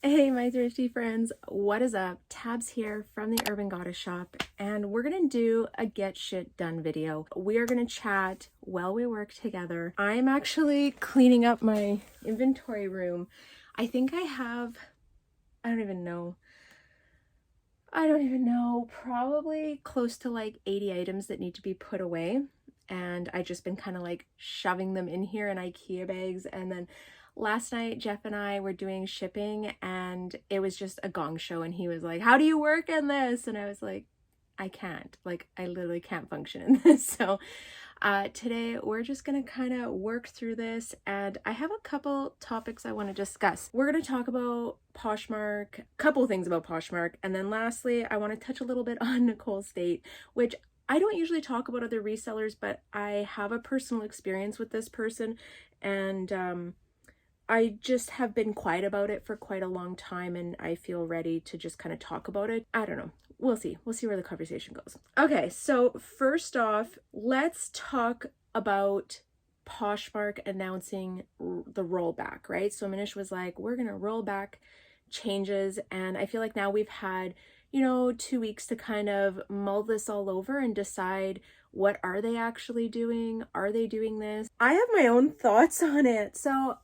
Hey, my thrifty friends, what is up? Tabs here from the Urban Goddess shop, and we're gonna do a get shit done video. We are gonna chat while we work together. I'm actually cleaning up my inventory room. I think I have, I don't even know, probably close to like 80 items that need to be put away. And I just been kind of like shoving them in here in IKEA bags. And then last night, Jeff and I were doing shipping and it was just a gong show. And he was like, "How do you work in this?" And I was like, "I can't. Like, I literally can't function in this." So today we're just gonna kind of work through this, and I have a couple topics I want to discuss. We're gonna talk about Poshmark, a couple things about Poshmark, and then lastly I want to touch a little bit on Nicole State, which I don't usually talk about other resellers, but I have a personal experience with this person, and I just have been quiet about it for quite a long time, and I feel ready to just kind of talk about it. I don't know. We'll see. We'll see where the conversation goes. Okay, so first off, let's talk about Poshmark announcing the rollback, right? So Manish was like, we're going to roll back changes, and I feel like now we've had, 2 weeks to kind of mull this all over and decide what are they actually doing? Are they doing this? I have my own thoughts on it. So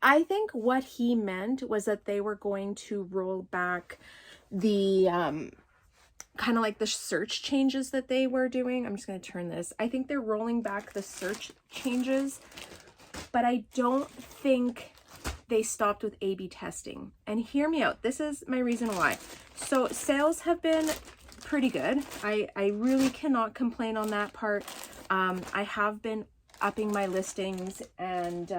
I think what he meant was that they were going to roll back the kind of like the search changes that they were doing. I'm just going to turn this. I think they're rolling back the search changes, but I don't think they stopped with A/B testing. And hear me out. This is my reason why. So sales have been pretty good. I really cannot complain on that part. I have been upping my listings and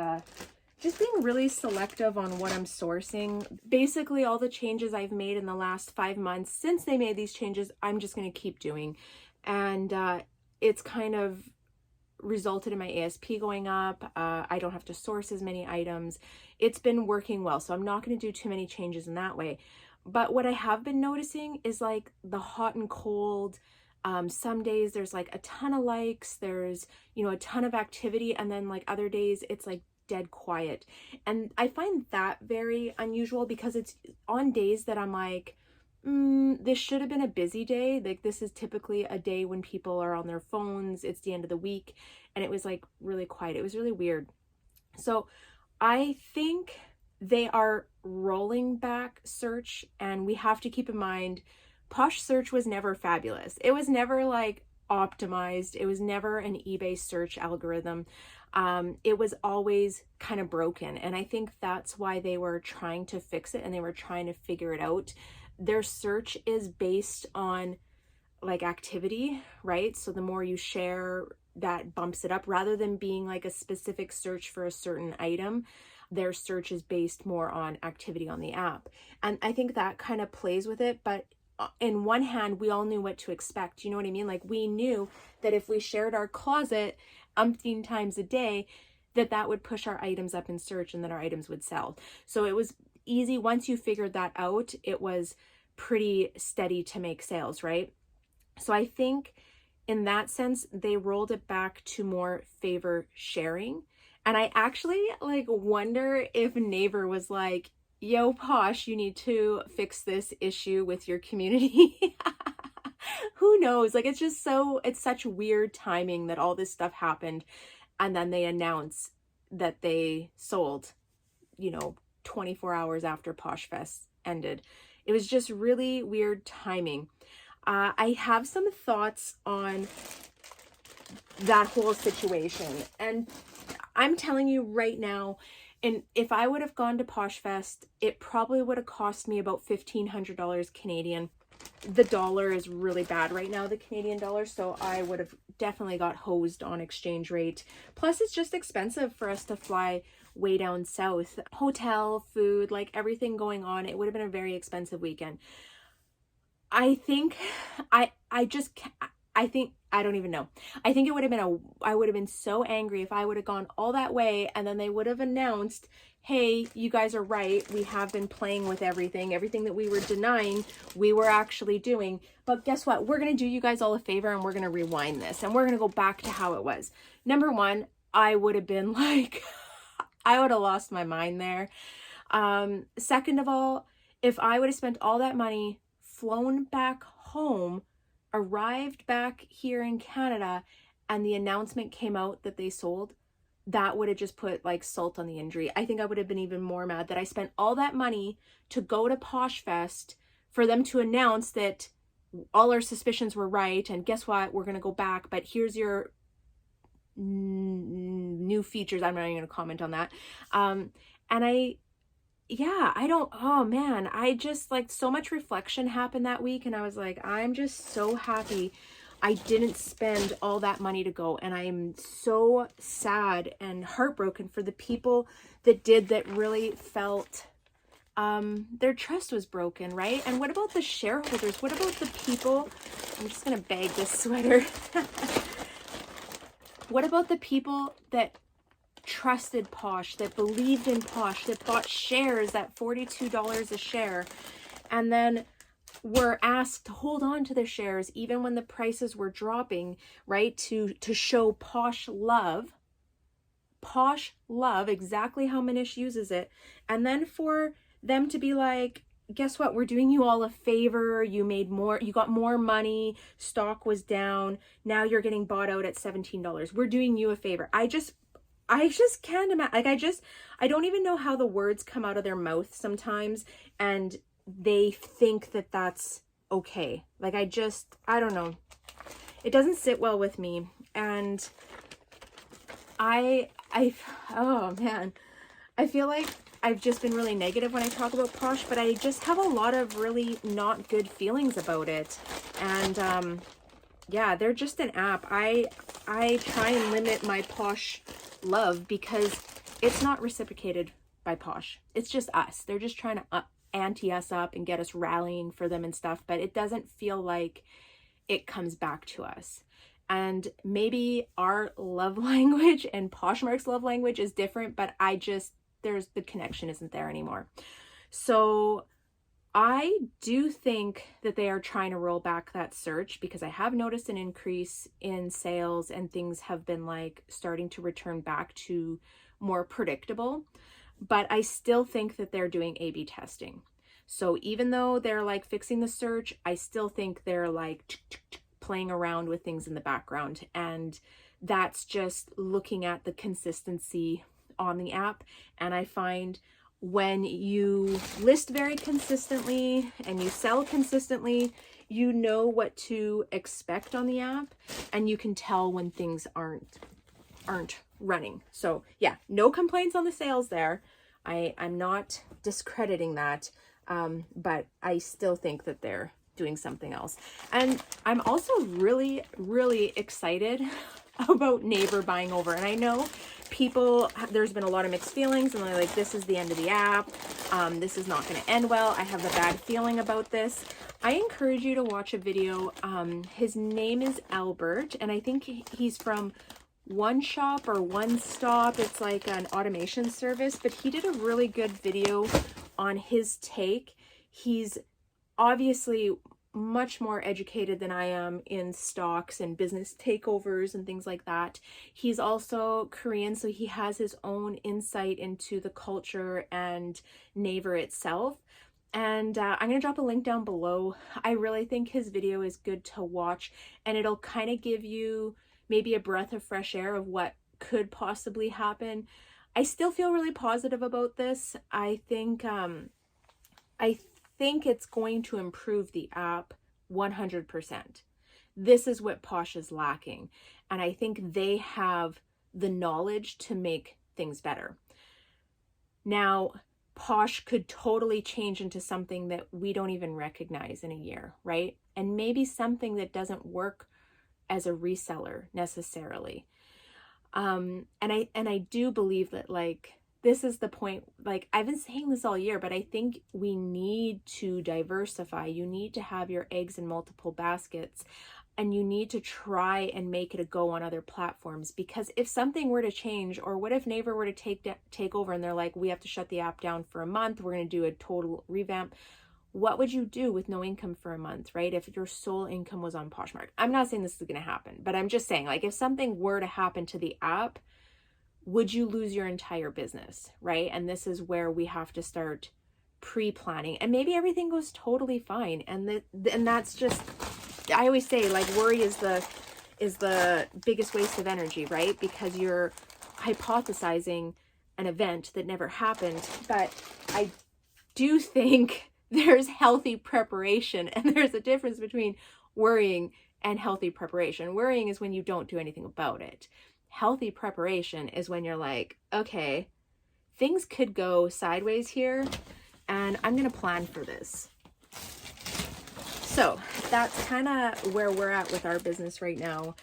just being really selective on what I'm sourcing. Basically, all the changes I've made in the last 5 months since they made these changes, I'm just going to keep doing. And it's kind of resulted in my ASP going up. I don't have to source as many items. It's been working well, so I'm not going to do too many changes in that way. But what I have been noticing is like the hot and cold. Some days there's like a ton of likes, there's, a ton of activity, and then like other days it's like dead quiet. And I find that very unusual because it's on days that I'm like, this should have been a busy day. Like, this is typically a day when people are on their phones. It's the end of the week, and it was like really quiet. It was really weird. So I think they are rolling back search, and we have to keep in mind Posh search was never fabulous. It was never like optimized. It was never an eBay search algorithm. It was always kind of broken. And I think that's why they were trying to fix it and they were trying to figure it out. Their search is based on like activity, right? So the more you share, that bumps it up rather than being like a specific search for a certain item. Their search is based more on activity on the app. And I think that kind of plays with it. But in one hand, we all knew what to expect. You know what I mean? Like, we knew that if we shared our closet umpteen times a day, that would push our items up in search and that our items would sell. So it was easy. Once you figured that out, it was pretty steady to make sales, right? So I think in that sense, they rolled it back to more favor sharing. And I actually like wonder if Neighbor was like, "Yo, Posh, you need to fix this issue with your community." Who knows? Like, it's such weird timing that all this stuff happened. And then they announce that they sold, 24 hours after Posh Fest ended. It was just really weird timing. I have some thoughts on that whole situation. And I'm telling you right now, and if I would have gone to Posh Fest, it probably would have cost me about $1,500 Canadian. The dollar is really bad right now, the Canadian dollar, so I would have definitely got hosed on exchange rate. Plus, it's just expensive for us to fly way down south. Hotel, food, like everything going on, it would have been a very expensive weekend. I think I don't even know. I think it would have been I would have been so angry if I would have gone all that way and then they would have announced, "Hey, you guys are right. We have been playing with everything that we were denying, we were actually doing. But guess what? We're going to do you guys all a favor and we're going to rewind this and we're going to go back to how it was." Number one, I would have been like, I would have lost my mind there. Second of all, if I would have spent all that money, flown back home, arrived back here in Canada, and the announcement came out that they sold, that would have just put like salt on the injury. I think I would have been even more mad that I spent all that money to go to PoshFest for them to announce that all our suspicions were right, and guess what, we're going to go back, but here's your new features. I'm not even going to comment on that. And oh man, I just, like, so much reflection happened that week, and I was like, I'm just so happy I didn't spend all that money to go. And I am so sad and heartbroken for the people that did, that really felt their trust was broken, right? And what about the shareholders? What about the people? I'm just gonna bag this sweater. What about the people that trusted Posh, that believed in Posh, that bought shares at $42 a share, and then were asked to hold on to their shares even when the prices were dropping, right? To show Posh love, exactly how Manish uses it. And then for them to be like, guess what? We're doing you all a favor. You made more, you got more money. Stock was down. Now you're getting bought out at $17. We're doing you a favor. I just can't imagine. Like, I don't even know how the words come out of their mouth sometimes, and they think that that's okay. Like, I don't know. It doesn't sit well with me. And oh man, I feel like I've just been really negative when I talk about Posh, but I just have a lot of really not good feelings about it. And yeah, they're just an app. I try and limit my Posh love because it's not reciprocated by Posh. It's just us. They're just trying to ante us up and get us rallying for them and stuff, but it doesn't feel like it comes back to us. And maybe our love language and Poshmark's love language is different, but the connection isn't there anymore. So I do think that they are trying to roll back that search, because I have noticed an increase in sales and things have been like starting to return back to more predictable. But I still think that they're doing A/B testing. So even though they're like fixing the search, I still think they're like playing around with things in the background. And that's just looking at the consistency on the app. And I find when you list very consistently and you sell consistently, you know what to expect on the app, and you can tell when things aren't running. So yeah, no complaints on the sales there. I'm not discrediting that, but I still think that they're doing something else. And I'm also really, really excited about Naver buying over. And I know there's been a lot of mixed feelings, and they're like, this is the end of the app. This is not going to end well. I have a bad feeling about this. I encourage you to watch a video. His name is Albert, and I think he's from One Shop or One Stop. It's like an automation service, but he did a really good video on his take. He's obviously much more educated than I am in stocks and business takeovers and things like that. He's also Korean, so he has his own insight into the culture and Naver itself. And I'm going to drop a link down below. I really think his video is good to watch, and it'll kind of give you maybe a breath of fresh air of what could possibly happen. I still feel really positive about this. I think it's going to improve the app 100%. This is what Posh is lacking, and I think they have the knowledge to make things better. Now, Posh could totally change into something that we don't even recognize in a year, right? And maybe something that doesn't work as a reseller necessarily. And I do believe that, like, this is the point. Like, I've been saying this all year, but I think we need to diversify. You need to have your eggs in multiple baskets, and you need to try and make it a go on other platforms. Because if something were to change, or what if Naver were to take over and they're like, we have to shut the app down for a month, we're going to do a total revamp. What would you do with no income for a month, right? If your sole income was on Poshmark. I'm not saying this is going to happen, but I'm just saying, like, if something were to happen to the app, would you lose your entire business, right? And this is where we have to start pre-planning, and maybe everything goes totally fine. And that's just, I always say, like, worry is the biggest waste of energy, right? Because you're hypothesizing an event that never happened. But I do think there's healthy preparation, and there's a difference between worrying and healthy preparation. Worrying is when you don't do anything about it. Healthy preparation is when you're like, okay, things could go sideways here, and I'm going to plan for this. So that's kind of where we're at with our business right now.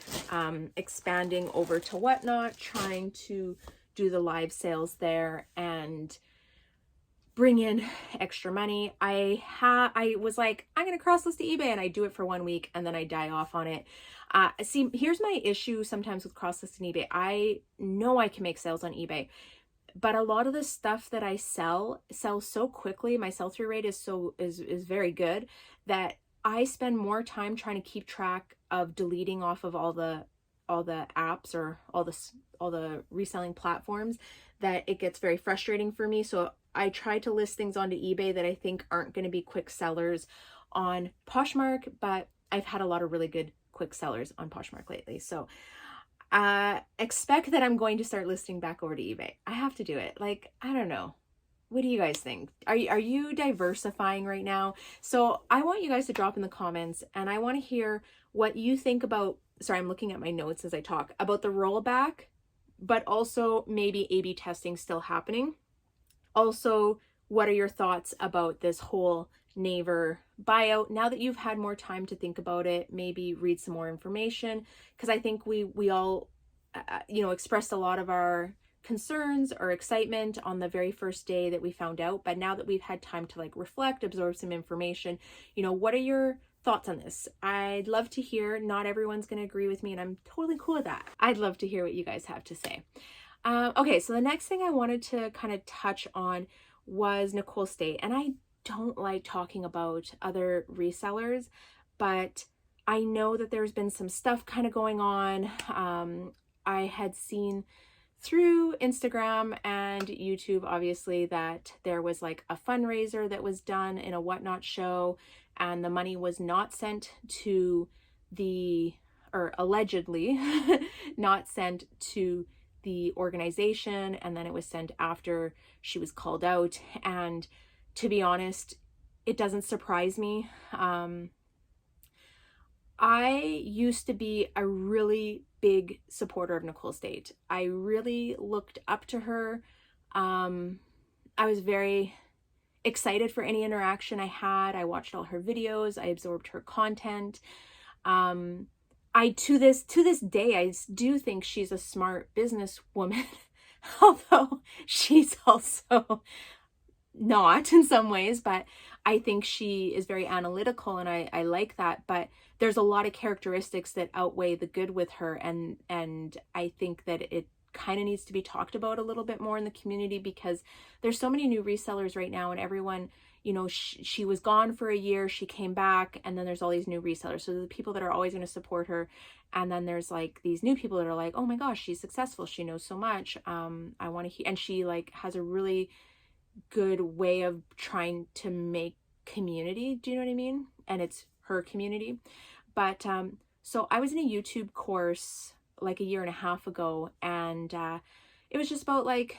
Expanding over to Whatnot, trying to do the live sales there and bring in extra money. I was like, I'm going to cross list to eBay, and I do it for 1 week and then I die off on it. See, here's my issue sometimes with cross listing eBay. I know I can make sales on eBay, but a lot of the stuff that I sell so quickly. My sell-through rate is very good that I spend more time trying to keep track of deleting off of all the apps or all the reselling platforms, that it gets very frustrating for me. So I try to list things onto eBay that I think aren't going to be quick sellers on Poshmark, but I've had a lot of really good quick sellers on Poshmark lately. So expect that I'm going to start listing back over to eBay. I have to do it. Like, I don't know. What do you guys think? Are you diversifying right now? So I want you guys to drop in the comments, and I want to hear what you think about, sorry, I'm looking at my notes as I talk, about the rollback, but also maybe A/B testing still happening. Also, what are your thoughts about this whole Naver buyout? Now that you've had more time to think about it, maybe read some more information, because I think we all, expressed a lot of our concerns or excitement on the very first day that we found out. But now that we've had time to like reflect, absorb some information, what are your thoughts on this? I'd love to hear. Not everyone's going to agree with me, and I'm totally cool with that. I'd love to hear what you guys have to say. Okay, so the next thing I wanted to kind of touch on was Nicole State. And I don't like talking about other resellers, but I know that there's been some stuff kind of going on. I had seen through Instagram and YouTube, obviously, that there was like a fundraiser that was done in a Whatnot show, and the money was not sent to or allegedly not sent to the organization, and then it was sent after she was called out. And to be honest, it doesn't surprise me. I used to be a really big supporter of Nicole State. I really looked up to her. I was very excited for any interaction I had. I watched all her videos. I absorbed her content. To this day, I do think she's a smart businesswoman, although she's also not in some ways, but I think she is very analytical, and I like that. But there's a lot of characteristics that outweigh the good with her, and I think that it kind of needs to be talked about a little bit more in the community, because there's so many new resellers right now, and everyone, she was gone for a year, she came back, and then there's all these new resellers. So the people that are always going to support her, and then there's like these new people that are like, oh my gosh, she's successful, she knows so much, I want to hear. And she like has a really good way of trying to make community, do you know what I mean? And it's her community. But so I was in a YouTube course like a year and a half ago, and it was just about like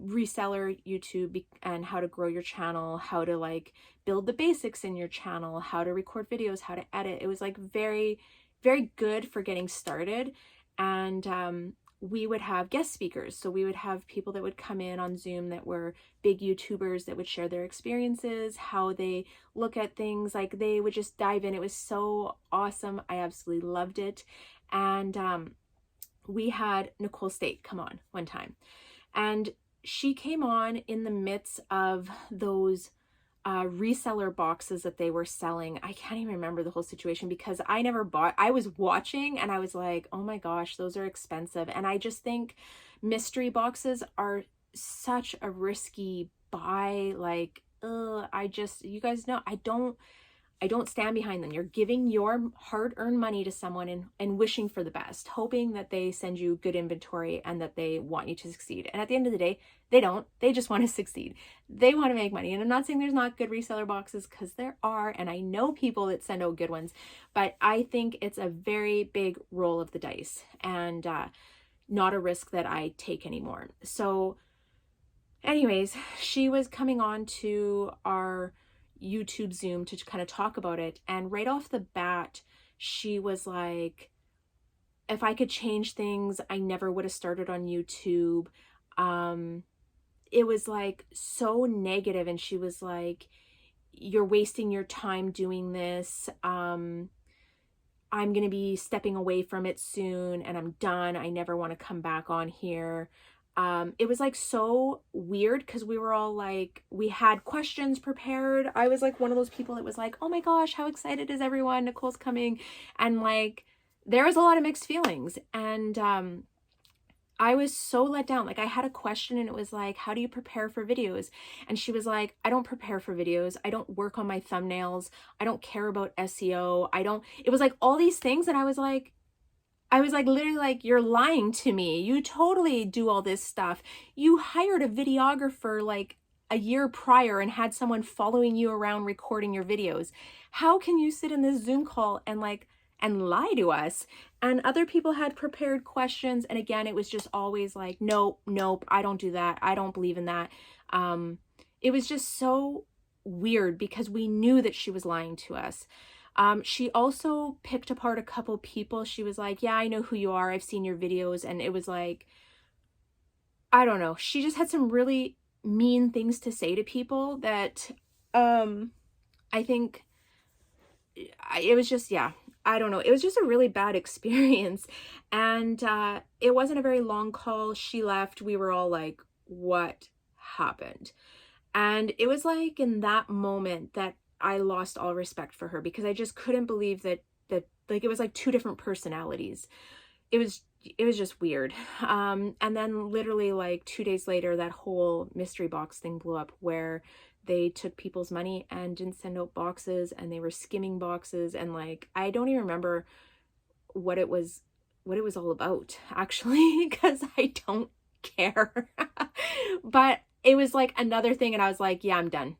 reseller YouTube and how to grow your channel, how to like build the basics in your channel, how to record videos, how to edit. It was like very, very good for getting started. And we would have guest speakers. So we would have people that would come in on Zoom that were big YouTubers that would share their experiences, how they look at things. Like they would just dive in. It was so awesome. I absolutely loved it. And we had Nicole State come on one time, and she came on in the midst of those reseller boxes that they were selling. I can't even remember the whole situation because I never bought. I was watching and I was like, oh my gosh, those are expensive. And I just think mystery boxes are such a risky buy. Like, you guys know, I don't stand behind them. You're giving your hard-earned money to someone and wishing for the best, hoping that they send you good inventory and that they want you to succeed. And at the end of the day, they don't. They just want to succeed. They want to make money. And I'm not saying there's not good reseller boxes, because there are, and I know people that send out good ones, but I think it's a very big roll of the dice, and not a risk that I take anymore. So anyways, she was coming on to our YouTube Zoom to kind of talk about it. And right off the bat, she was like, if I could change things, I never would have started on YouTube. It was like so negative. And she was like, you're wasting your time doing this. I'm going to be stepping away from it soon and I'm done. I never want to come back on here. It was like so weird, because we were all like, we had questions prepared. I was like one of those people that was like, oh my gosh, how excited is everyone? Nicole's coming. And like, there was a lot of mixed feelings. And I was so let down. Like, I had a question and it was like, how do you prepare for videos? And she was like, I don't prepare for videos. I don't work on my thumbnails. I don't care about SEO. It was like all these things. And I was like literally like, you're lying to me. You totally do all this stuff. You hired a videographer like a year prior and had someone following you around recording your videos. How can you sit in this Zoom call and lie to us? And other people had prepared questions. And again, it was just always like, nope, I don't do that. I don't believe in that. It was just so weird, because we knew that she was lying to us. She also picked apart a couple people. She was like, yeah, I know who you are. I've seen your videos. And it was like, I don't know. She just had some really mean things to say to people that, I think it was just, yeah, I don't know. It was just a really bad experience. And, it wasn't a very long call. She left. We were all like, what happened? And it was like in that moment that I lost all respect for her, because I just couldn't believe that like it was like two different personalities. It was just weird. And then literally like 2 days later, that whole mystery box thing blew up, where they took people's money and didn't send out boxes, and they were skimming boxes. And like, I don't even remember what it was all about, actually, because I don't care. But it was like another thing. And I was like, yeah, I'm done.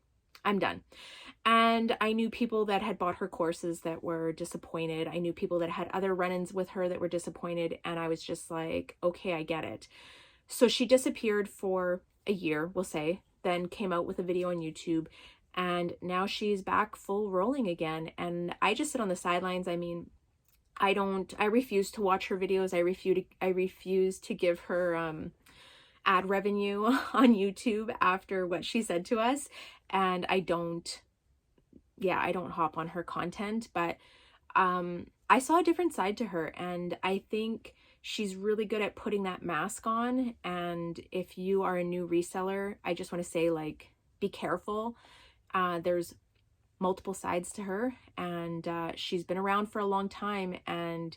And I knew people that had bought her courses that were disappointed. I knew people that had other run-ins with her that were disappointed. And I was just like, okay, I get it. So she disappeared for a year, we'll say, then came out with a video on YouTube. And now she's back full rolling again. And I just sit on the sidelines. I mean, I refuse to watch her videos. I refuse to give her ad revenue on YouTube after what she said to us. And I don't hop on her content, but I saw a different side to her, and I think she's really good at putting that mask on. And if you are a new reseller, I just want to say, like, be careful. There's multiple sides to her, and she's been around for a long time, and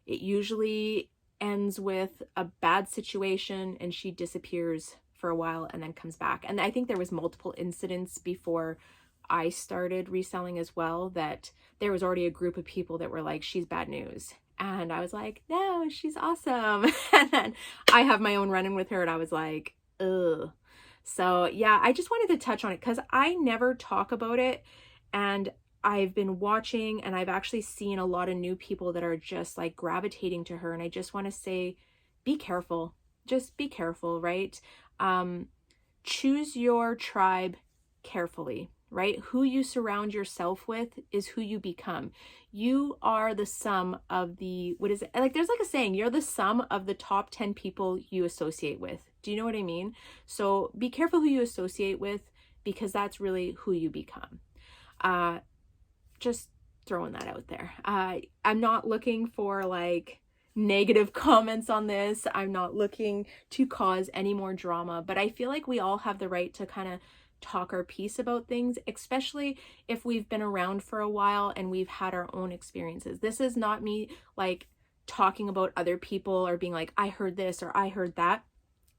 it usually ends with a bad situation and she disappears for a while and then comes back. And I think there was multiple incidents before I started reselling as well, that there was already a group of people that were like, she's bad news. And I was like, no, she's awesome. And then I have my own run-in with her, and I was like, ugh. So yeah, I just wanted to touch on it because I never talk about it. And I've been watching, and I've actually seen a lot of new people that are just like gravitating to her. And I just want to say, be careful. Just be careful, right? Choose your tribe carefully, right? Who you surround yourself with is who you become. You are the sum of the, what is it? Like, there's like a saying, you're the sum of the top 10 people you associate with. Do you know what I mean? So be careful who you associate with, because that's really who you become. Just throwing that out there. I'm not looking for like negative comments on this. I'm not looking to cause any more drama, but I feel like we all have the right to kind of talk our piece about things, especially if we've been around for a while and we've had our own experiences. This is not me like talking about other people or being like, I heard this or I heard that.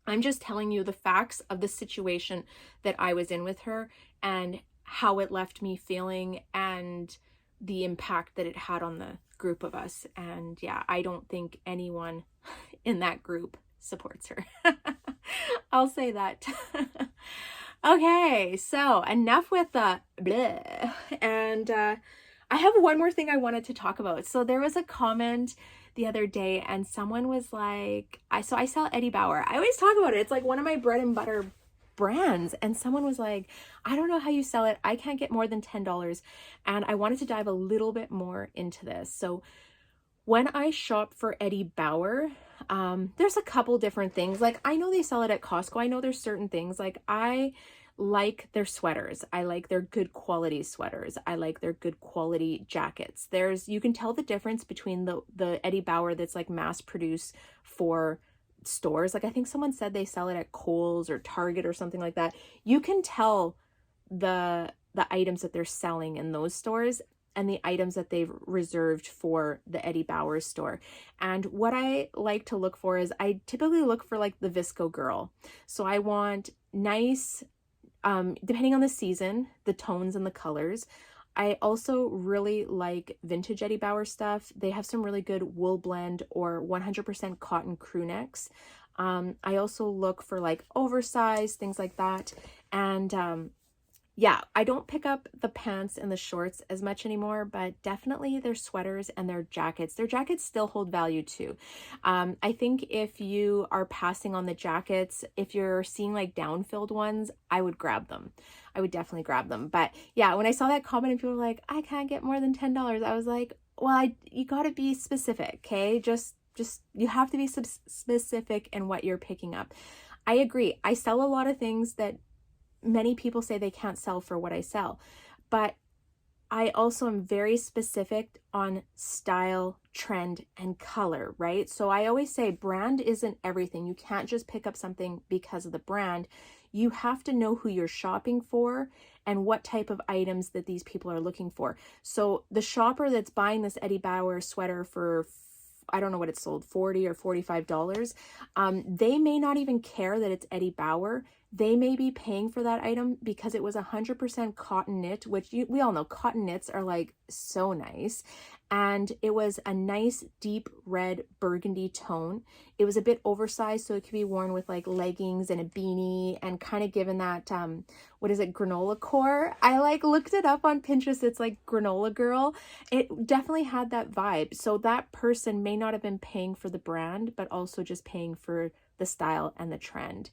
I'm just telling you the facts of the situation that I was in with her and how it left me feeling and the impact that it had on the group of us. And yeah, I don't think anyone in that group supports her. I'll say that. Okay, so enough with the bleh. And I have one more thing I wanted to talk about. So there was a comment the other day and someone was like, I sell Eddie Bauer. I always talk about it. It's like one of my bread and butter brands. And someone was like, I don't know how you sell it. I can't get more than $10. And I wanted to dive a little bit more into this. So when I shop for Eddie Bauer, there's a couple different things. Like, I know they sell it at Costco. I know there's certain things. Like, I like their sweaters. I like their good quality sweaters. I like their good quality jackets. You can tell the difference between the Eddie Bauer that's like mass produced for stores. Like, I think someone said they sell it at Kohl's or Target or something like that. You can tell the items that they're selling in those stores and the items that they've reserved for the Eddie Bauer store. And what I like to look for is I typically look for like the Visco girl. So I want nice, depending on the season, the tones and the colors. I also really like vintage Eddie Bauer stuff. They have some really good wool blend or 100% cotton crew necks. I also look for like oversized, things like that. And yeah, I don't pick up the pants and the shorts as much anymore, but definitely their sweaters and their jackets. Their jackets still hold value too. I think if you are passing on the jackets, if you're seeing like down-filled ones, I would grab them. I would definitely grab them. But yeah, when I saw that comment and people were like, I can't get more than $10, I was like, well, you got to be specific, okay? Just you have to be specific in what you're picking up. I agree. I sell a lot of things that many people say they can't sell for what I sell, but I also am very specific on style, trend, and color, right? So I always say brand isn't everything. You can't just pick up something because of the brand. You have to know who you're shopping for and what type of items that these people are looking for. So the shopper that's buying this Eddie Bauer sweater for, I don't know what it's sold, $40 or $45, they may not even care that it's Eddie Bauer. They may be paying for that item because it was 100% cotton knit, which we all know cotton knits are like so nice. And it was a nice deep red burgundy tone. It was a bit oversized, so it could be worn with like leggings and a beanie and kind of given that, what is it, granola core? I like looked it up on Pinterest. It's like granola girl. It definitely had that vibe. So that person may not have been paying for the brand, but also just paying for the style and the trend.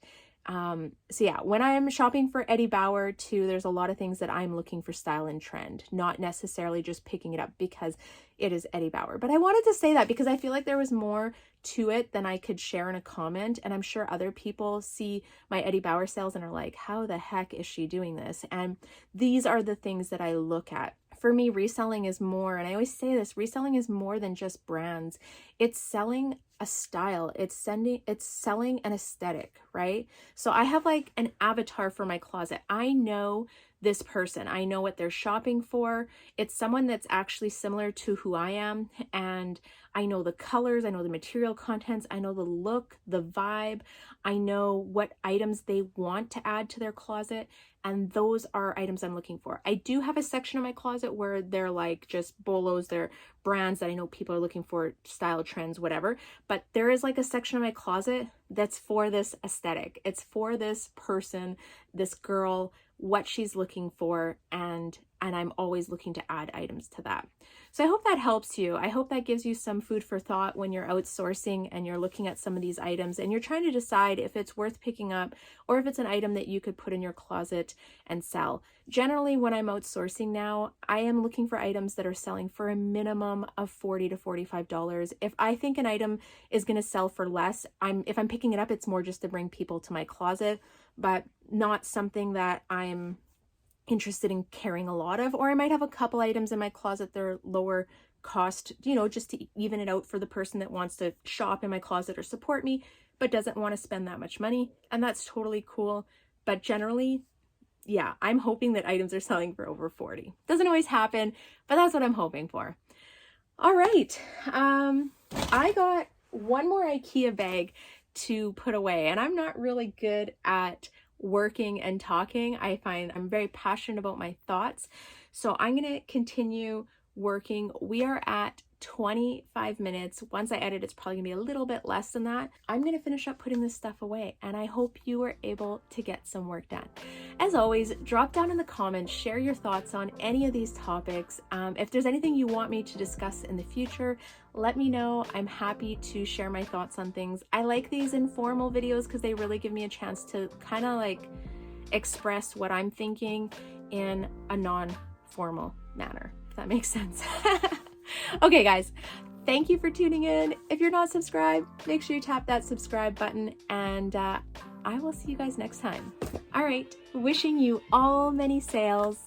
So yeah, when I'm shopping for Eddie Bauer too, there's a lot of things that I'm looking for style and trend, not necessarily just picking it up because it is Eddie Bauer. But I wanted to say that because I feel like there was more to it than I could share in a comment. And I'm sure other people see my Eddie Bauer sales and are like, how the heck is she doing this? And these are the things that I look at. For me, reselling is more, and I always say this, reselling is more than just brands. It's selling a style. It's selling an aesthetic, right? So I have like an avatar for my closet. I know this person. I know what they're shopping for. It's someone that's actually similar to who I am. And I know the colors, I know the material contents, I know the look, the vibe. I know what items they want to add to their closet. And those are items I'm looking for. I do have a section of my closet where they're like just bolos, they're brands that I know people are looking for, style trends, whatever. But there is like a section of my closet that's for this aesthetic. It's for this person, this girl, what she's looking for, and I'm always looking to add items to that. So I hope that helps you. I hope that gives you some food for thought when you're outsourcing and you're looking at some of these items and you're trying to decide if it's worth picking up or if it's an item that you could put in your closet and sell. Generally, when I'm outsourcing now, I am looking for items that are selling for a minimum of $40 to $45. If I think an item is going to sell for less, if I'm picking it up, it's more just to bring people to my closet, but not something that I'm interested in carrying a lot of. Or I might have a couple items in my closet that are lower cost, just to even it out for the person that wants to shop in my closet or support me, but doesn't want to spend that much money. And that's totally cool. But generally, yeah, I'm hoping that items are selling for over 40. Doesn't always happen, but that's what I'm hoping for. All right. I got one more IKEA bag to put away, and I'm not really good at working and talking. I find I'm very passionate about my thoughts. So I'm going to continue working. We are at 25 minutes. Once I edit, it's probably gonna be a little bit less than that. I'm gonna finish up putting this stuff away, and I hope you were able to get some work done. As always, drop down in the comments, share your thoughts on any of these topics. If there's anything you want me to discuss in the future, let me know. I'm happy to share my thoughts on things. I like these informal videos because they really give me a chance to kind of like express what I'm thinking in a non-formal manner, if that makes sense. Okay, guys, thank you for tuning in. If you're not subscribed, make sure you tap that subscribe button, and I will see you guys next time. All right, wishing you all many sales.